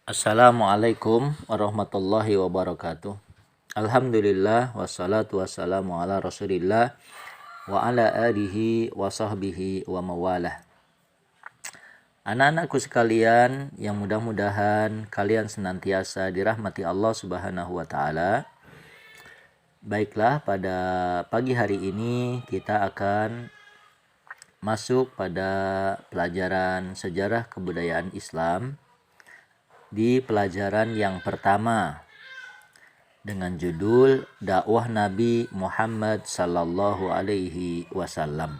Assalamualaikum warahmatullahi wabarakatuh. Alhamdulillah wassalatu wassalamu ala rasulillah wa ala alihi wa sahbihi wa mawalah. Anak-anakku sekalian, yang mudah-mudahan kalian senantiasa dirahmati Allah Subhanahu wa taala. Baiklah, pada pagi hari ini kita akan masuk pada pelajaran sejarah kebudayaan Islam di pelajaran yang pertama dengan judul dakwah Nabi Muhammad sallallahu alaihi wasallam.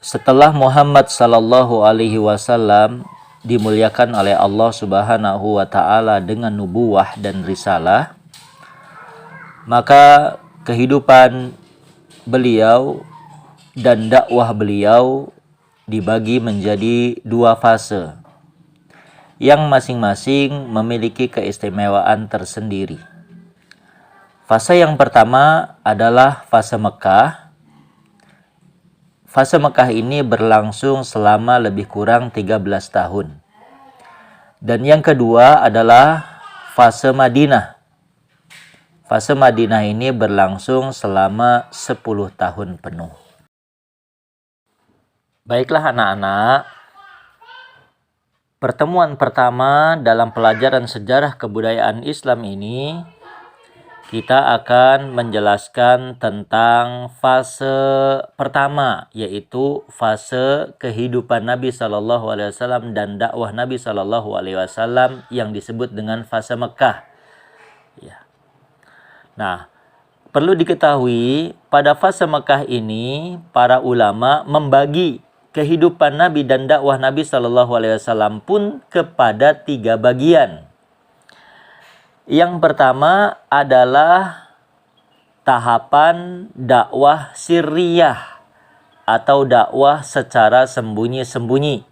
Setelah Muhammad sallallahu alaihi wasallam dimuliakan oleh Allah Subhanahu wa taala dengan nubuwah dan risalah, maka kehidupan beliau dan dakwah beliau dibagi menjadi dua fase yang masing-masing memiliki keistimewaan tersendiri. Fase yang pertama adalah fase Mekah. Fase Mekah ini berlangsung selama lebih kurang 13 tahun. Dan yang kedua adalah fase Madinah. Fase Madinah ini berlangsung selama 10 tahun penuh. Baiklah anak-anak, pertemuan pertama dalam pelajaran sejarah kebudayaan Islam ini kita akan menjelaskan tentang fase pertama, yaitu fase kehidupan Nabi Shallallahu Alaihi Wasallam dan dakwah Nabi Shallallahu Alaihi Wasallam yang disebut dengan fase Mekah. Ya. Nah, perlu diketahui pada fase Mekah ini para ulama membagi kehidupan Nabi dan dakwah Nabi Shallallahu Alaihi Wasallam pun kepada 3 bagian. Yang pertama adalah tahapan dakwah sirriyah atau dakwah secara sembunyi-sembunyi.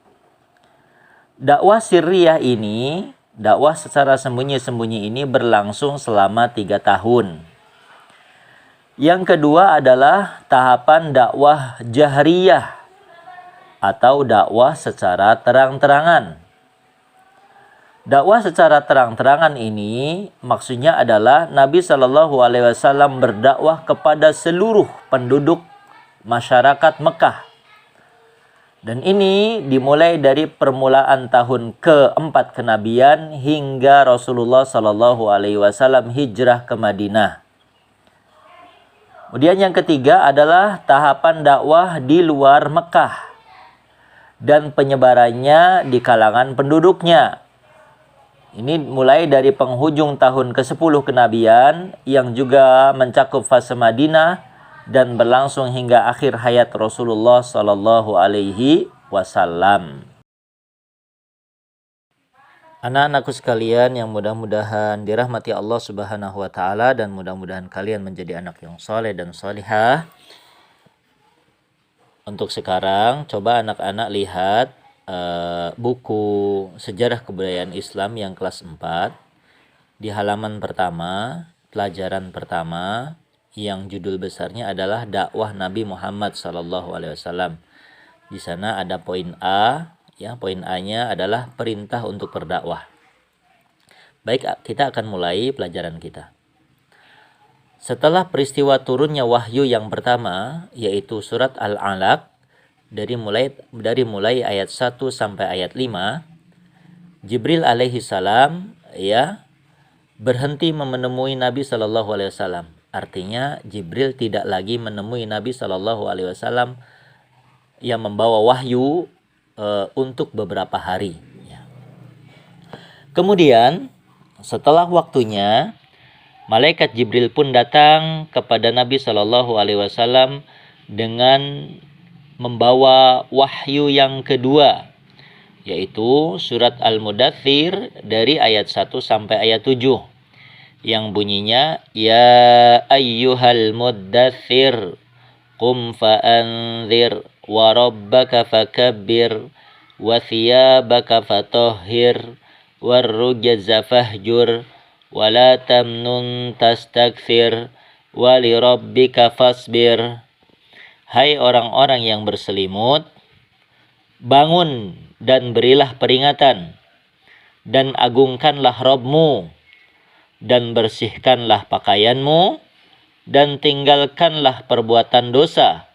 Dakwah sirriyah ini, dakwah secara sembunyi-sembunyi ini berlangsung selama 3 tahun. Yang kedua adalah tahapan dakwah jahriyah atau dakwah secara terang-terangan. Dakwah secara terang-terangan ini maksudnya adalah Nabi Shallallahu Alaihi Wasallam berdakwah kepada seluruh penduduk masyarakat Mekah. Dan ini dimulai dari permulaan tahun ke-4 kenabian hingga Rasulullah Shallallahu Alaihi Wasallam hijrah ke Madinah. Kemudian yang ketiga adalah tahapan dakwah di luar Mekah dan penyebarannya di kalangan penduduknya. Ini mulai dari penghujung tahun ke-10 kenabian yang juga mencakup fase Madinah dan berlangsung hingga akhir hayat Rasulullah Sallallahu Alaihi Wasallam. Anak-anakku sekalian yang mudah-mudahan dirahmati Allah Subhanahu wa taala dan mudah-mudahan kalian menjadi anak yang soleh dan solihah. Untuk sekarang, coba anak-anak lihat buku Sejarah Kebudayaan Islam yang kelas 4. Di halaman pertama, pelajaran pertama, yang judul besarnya adalah dakwah Nabi Muhammad SAW. Di sana ada poin A, ya, poin A-nya adalah perintah untuk berdakwah. Baik, kita akan mulai pelajaran kita. Setelah peristiwa turunnya wahyu yang pertama, yaitu surat Al-Alaq, dari mulai ayat 1 sampai ayat 5, Jibril alaihi salam berhenti menemui Nabi Shallallahu Alaihi Wasallam. Artinya Jibril tidak lagi menemui Nabi Shallallahu Alaihi Wasallam yang membawa wahyu untuk beberapa hari. Kemudian setelah waktunya, malaikat Jibril pun datang kepada Nabi Shallallahu Alaihi Wasallam dengan membawa wahyu yang kedua, yaitu surat Al-Mudaththir dari ayat 1 sampai ayat 7, yang bunyinya, Ya ayyuhal muddaththir, qum fa'anzir, wa rabbaka fakabbir, wa thiyabaka fatahhir, warrujza fahjur, wala tamnun tastakthir, walirabbika fasbir. Hai orang-orang yang berselimut, bangun dan berilah peringatan, dan agungkanlah Rabb-Mu, dan bersihkanlah pakaianmu, dan tinggalkanlah perbuatan dosa,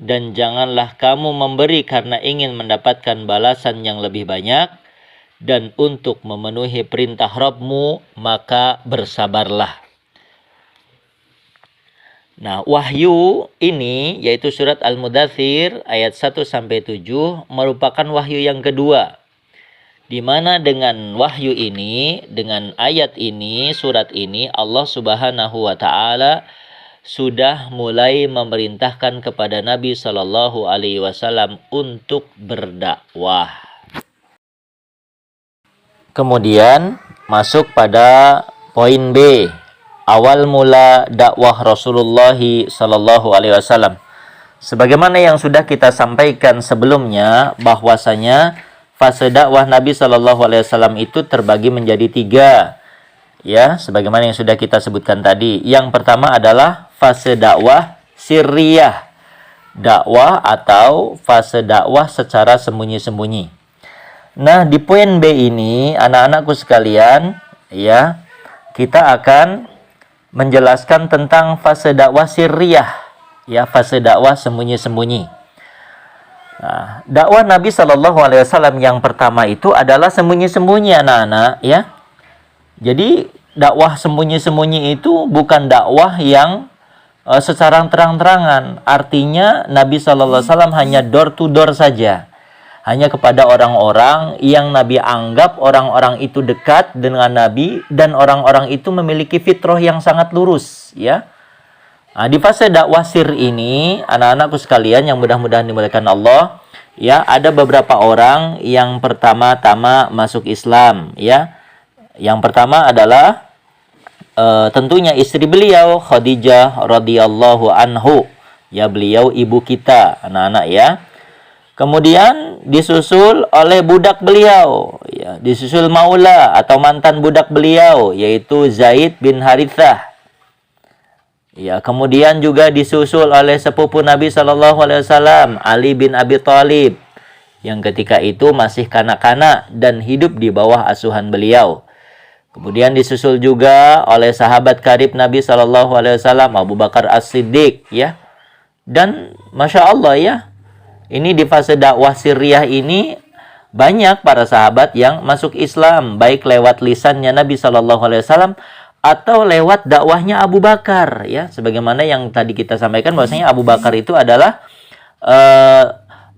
dan janganlah kamu memberi karena ingin mendapatkan balasan yang lebih banyak, dan untuk memenuhi perintah Rabb-Mu maka bersabarlah. Nah, wahyu ini yaitu surat Al-Mudaththir ayat 1-7 merupakan wahyu yang kedua, di mana dengan wahyu ini, dengan ayat ini, surat ini, Allah Subhanahu wa taala sudah mulai memerintahkan kepada Nabi Shallallahu alaihi wasallam untuk berdakwah. Kemudian masuk pada poin B, awal mula dakwah Rasulullah Shallallahu alaihi wasallam. Sebagaimana yang sudah kita sampaikan sebelumnya, bahwasanya fase dakwah Nabi Shallallahu alaihi wasallam itu terbagi menjadi 3. Ya, sebagaimana yang sudah kita sebutkan tadi. Yang pertama adalah fase dakwah sirriyah, dakwah atau fase dakwah secara sembunyi-sembunyi. Nah, di poin B ini, anak-anakku sekalian, ya, kita akan menjelaskan tentang fase dakwah sirriyah, ya, fase dakwah sembunyi-sembunyi. Nah, dakwah Nabi Shallallahu alaihi wasallam yang pertama itu adalah sembunyi-sembunyi, anak-anak, ya. Jadi dakwah sembunyi-sembunyi itu bukan dakwah yang secara terang-terangan. Artinya Nabi Shallallahu alaihi wasallam hanya door to door saja. Hanya kepada orang-orang yang Nabi anggap orang-orang itu dekat dengan Nabi dan orang-orang itu memiliki fitrah yang sangat lurus, ya. Nah, di fase dakwah sir ini, anak-anakku sekalian yang mudah-mudahan dimuliakan Allah, ya, ada beberapa orang yang pertama-tama masuk Islam, ya. Yang pertama adalah tentunya istri beliau Khadijah radhiyallahu anhu, ya, beliau ibu kita, anak-anak, ya. Kemudian disusul oleh budak beliau, ya, disusul maula atau mantan budak beliau yaitu Zaid bin Harithah. Ya, kemudian juga disusul oleh sepupu Nabi Shallallahu alaihi wasallam Ali bin Abi Thalib yang ketika itu masih kanak-kanak dan hidup di bawah asuhan beliau. Kemudian disusul juga oleh sahabat karib Nabi Shallallahu alaihi wasallam Abu Bakar As-Siddiq, ya. Dan Masya Allah, ya, ini di fase dakwah sirriyah ini banyak para sahabat yang masuk Islam, baik lewat lisannya Nabi Shallallahu alaihi wasallam atau lewat dakwahnya Abu Bakar, ya. Sebagaimana yang tadi kita sampaikan bahwasanya Abu Bakar itu adalah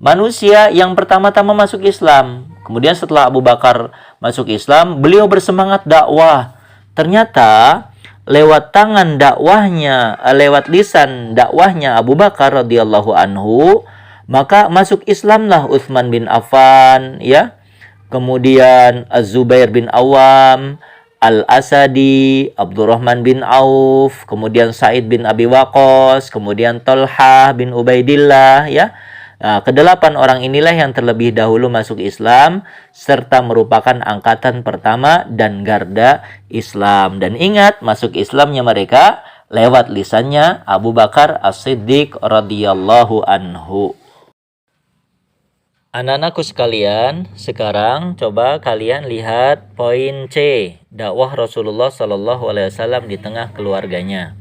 manusia yang pertama-tama masuk Islam. Kemudian setelah Abu Bakar masuk Islam, beliau bersemangat dakwah. Ternyata lewat tangan dakwahnya, lewat lisan dakwahnya Abu Bakar radhiyallahu anhu, maka masuk Islamlah Utsman bin Affan, ya. Kemudian Az-Zubair bin Awam, Al-Asadi, Abdurrahman bin Auf, kemudian Sa'id bin Abi Waqqas, kemudian Talhah bin Ubaidillah, ya. Nah, kedelapan orang inilah yang terlebih dahulu masuk Islam serta merupakan angkatan pertama dan garda Islam. Dan ingat, masuk Islamnya mereka lewat lisannya Abu Bakar As-Siddiq radhiyallahu anhu. Anak-anakku sekalian, sekarang coba kalian lihat poin C, dakwah Rasulullah Shallallahu alaihi wasallam di tengah keluarganya.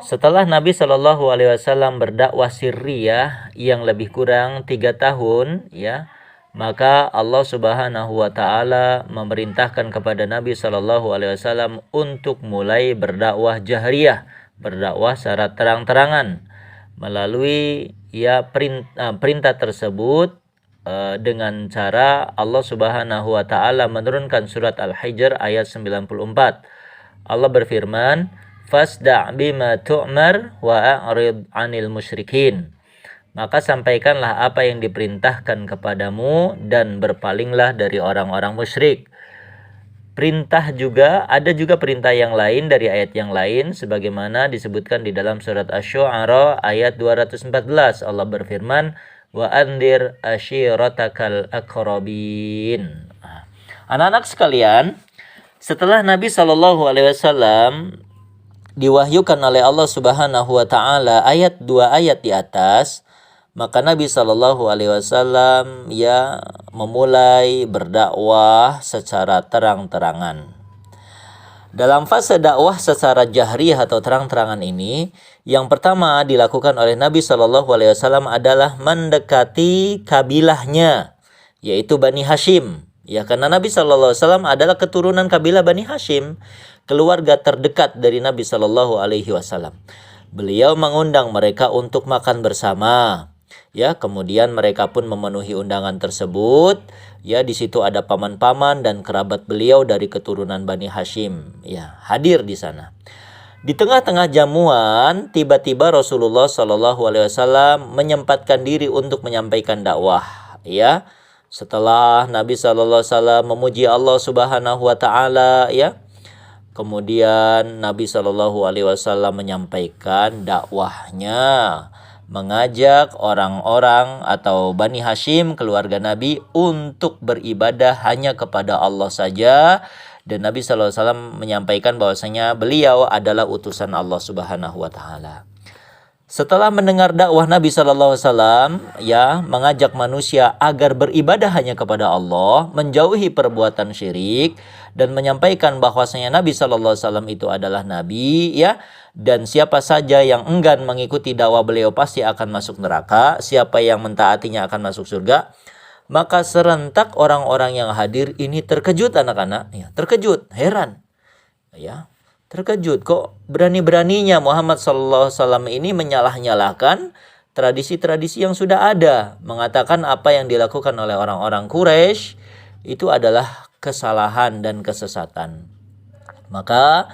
Setelah Nabi Shallallahu alaihi wasallam berdakwah sirriyah yang lebih kurang 3 tahun, ya, maka Allah Subhanahu wa taala memerintahkan kepada Nabi Shallallahu alaihi wasallam untuk mulai berdakwah jahriyah, berdakwah secara terang-terangan. Melalui, ya, perintah tersebut dengan cara Allah Subhanahu wa taala menurunkan surat Al-Hijr ayat 94. Allah berfirman, "Fasda' bima tu'mar wa a'rid 'anil musyrikin." Maka sampaikanlah apa yang diperintahkan kepadamu dan berpalinglah dari orang-orang musyrik. Perintah juga, ada juga perintah yang lain dari ayat yang lain sebagaimana disebutkan di dalam surat Asy-Syu'ara ayat 214. Allah berfirman, "Wa anzir ashiratakal aqrabin." Anak-anak sekalian, setelah Nabi Shallallahu alaihi wasallam diwahyukan oleh Allah Subhanahu wa taala 2 ayat di atas, maka Nabi Shallallahu Alaihi Wasallam ya memulai berdakwah secara terang-terangan. Dalam fase dakwah secara jahriyah atau terang-terangan ini, yang pertama dilakukan oleh Nabi Shallallahu Alaihi Wasallam adalah mendekati kabilahnya, yaitu Bani Hashim. Ya, karena Nabi Shallallahu Alaihi Wasallam adalah keturunan kabilah Bani Hashim, keluarga terdekat dari Nabi Shallallahu Alaihi Wasallam. Beliau mengundang mereka untuk makan bersama. Ya, kemudian mereka pun memenuhi undangan tersebut. Ya, di situ ada paman-paman dan kerabat beliau dari keturunan Bani Hashim. Ya, hadir di sana. Di tengah-tengah jamuan, tiba-tiba Rasulullah Shallallahu Alaihi Wasallam menyempatkan diri untuk menyampaikan dakwah. Ya, setelah Nabi Shallallahu Alaihi Wasallam memuji Allah Subhanahu Wa Taala, ya, kemudian Nabi Shallallahu Alaihi Wasallam menyampaikan dakwahnya, mengajak orang-orang atau Bani Hashim, keluarga Nabi, untuk beribadah hanya kepada Allah saja. Dan Nabi SAW menyampaikan bahwasanya beliau adalah utusan Allah Subhanahu wa Ta'ala. Setelah mendengar dakwah Nabi SAW, ya, mengajak manusia agar beribadah hanya kepada Allah, menjauhi perbuatan syirik, dan menyampaikan bahwasanya Nabi SAW itu adalah Nabi, ya, dan siapa saja yang enggan mengikuti dakwah beliau pasti akan masuk neraka, siapa yang mentaatinya akan masuk surga. Maka serentak orang-orang yang hadir ini terkejut, anak-anak, ya, terkejut, heran, ya, terkejut kok berani-beraninya Muhammad sallallahu alaihi wasallam ini menyalah-nyalahkan tradisi-tradisi yang sudah ada, mengatakan apa yang dilakukan oleh orang-orang Quraisy itu adalah kesalahan dan kesesatan. Maka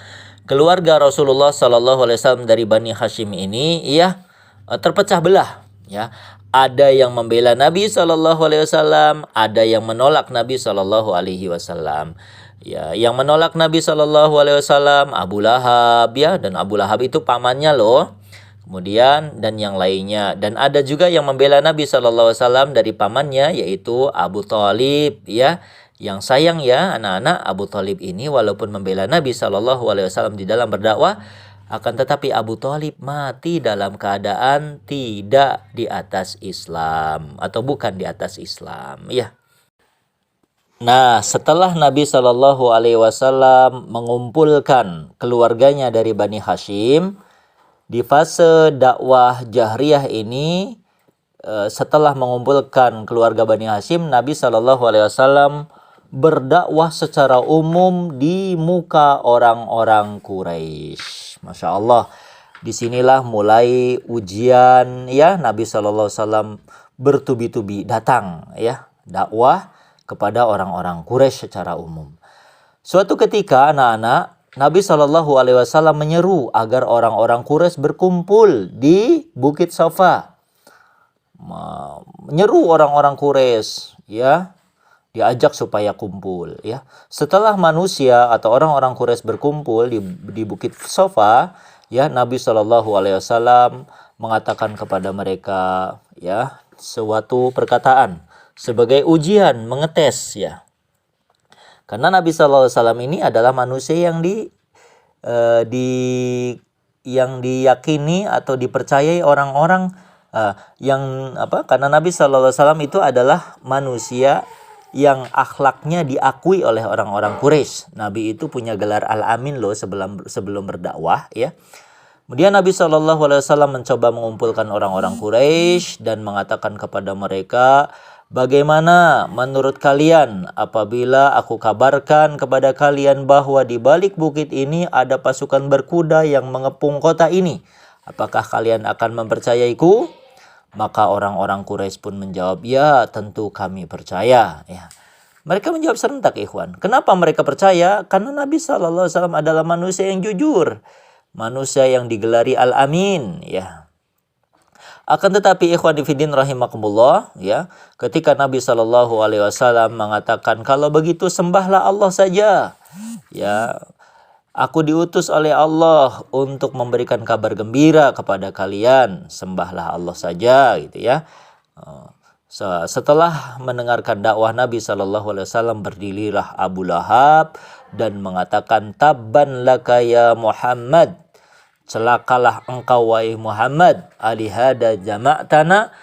keluarga Rasulullah sallallahu alaihi wasallam dari Bani Hashim ini, ya, terpecah belah, ya. Ada yang membela Nabi sallallahu alaihi wasallam, ada yang menolak Nabi sallallahu alaihi wasallam. Ya, yang menolak Nabi sallallahu alaihi wasallam Abu Lahab, ya, dan Abu Lahab itu pamannya loh. Kemudian dan yang lainnya, dan ada juga yang membela Nabi sallallahu alaihi wasallam dari pamannya, yaitu Abu Thalib, ya. Yang sayang, ya, anak-anak, Abu Thalib ini walaupun membela Nabi sallallahu alaihi wasallam di dalam berdakwah, akan tetapi Abu Thalib mati dalam keadaan tidak di atas Islam atau bukan di atas Islam, ya. Nah, setelah Nabi Shallallahu Alaihi Wasallam mengumpulkan keluarganya dari Bani Hashim, di fase dakwah jahriyah ini, setelah mengumpulkan keluarga Bani Hashim, Nabi Shallallahu Alaihi Wasallam berdakwah secara umum di muka orang-orang Quraisy. Masya Allah, disinilah mulai ujian, ya. Nabi Shallallahu Alaihi Wasallam bertubi-tubi datang, ya, dakwah kepada orang-orang Quraisy secara umum. Suatu ketika, anak-anak, Nabi Shallallahu Alaihi Wasallam menyeru agar orang-orang Quraisy berkumpul di Bukit Safa. Menyeru orang-orang Quraisy, ya, diajak supaya kumpul, ya. Setelah manusia atau orang-orang Quraisy berkumpul di Bukit Safa, ya, Nabi Shallallahu Alaihi Wasallam mengatakan kepada mereka, ya, suatu perkataan sebagai ujian, mengetes, ya. Karena Nabi Shallallahu Alaihi Wasallam ini adalah manusia yang diyakini atau dipercayai orang-orang, karena Nabi Shallallahu Alaihi Wasallam itu adalah manusia yang akhlaknya diakui oleh orang-orang Quraisy. Nabi itu punya gelar Al-Amin loh sebelum berdakwah, ya. Kemudian Nabi Shallallahu Alaihi Wasallam mencoba mengumpulkan orang-orang Quraisy dan mengatakan kepada mereka, bagaimana menurut kalian apabila aku kabarkan kepada kalian bahwa di balik bukit ini ada pasukan berkuda yang mengepung kota ini? Apakah kalian akan mempercayaiku? Maka orang-orang Quraisy pun menjawab, ya, tentu kami percaya, ya. Mereka menjawab serentak, ikhwan. Kenapa mereka percaya? Karena Nabi Shallallahu Alaihi Wasallam adalah manusia yang jujur, manusia yang digelari Al-Amin, ya. Akan tetapi ikhwan fillah rahimakumullah, ya, ketika Nabi Shallallahu Alaihi Wasallam mengatakan, kalau begitu sembahlah Allah saja, ya. Aku diutus oleh Allah untuk memberikan kabar gembira kepada kalian, sembahlah Allah saja, gitu, ya. Setelah mendengarkan dakwah Nabi Shallallahu Alaihi Wasallam, berdirilah Abu Lahab dan mengatakan, tabban laka ya Muhammad, celakalah engkau wahai Muhammad, alihada jama'tana,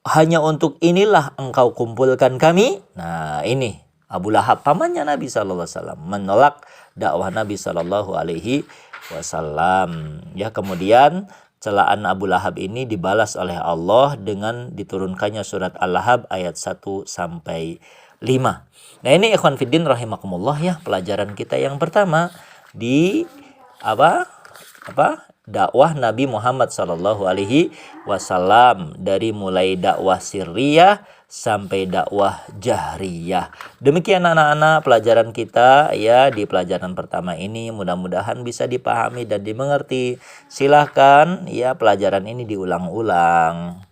hanya untuk inilah engkau kumpulkan kami. Nah, ini Abu Lahab, pamannya Nabi sallallahu alaihi wasallam, menolak dakwah Nabi sallallahu alaihi wasallam. Ya, kemudian celaan Abu Lahab ini dibalas oleh Allah dengan diturunkannya surat Al-Lahab ayat 1 sampai 5. Nah, ini ikhwan fiddin rahimakumullah ya, pelajaran kita yang pertama di dakwah Nabi Muhammad sallallahu alaihi wasallam, dari mulai dakwah sirriyah sampai dakwah jahriyah. Demikian anak-anak pelajaran kita ya di pelajaran pertama ini, mudah-mudahan bisa dipahami dan dimengerti. Silahkan ya pelajaran ini diulang-ulang.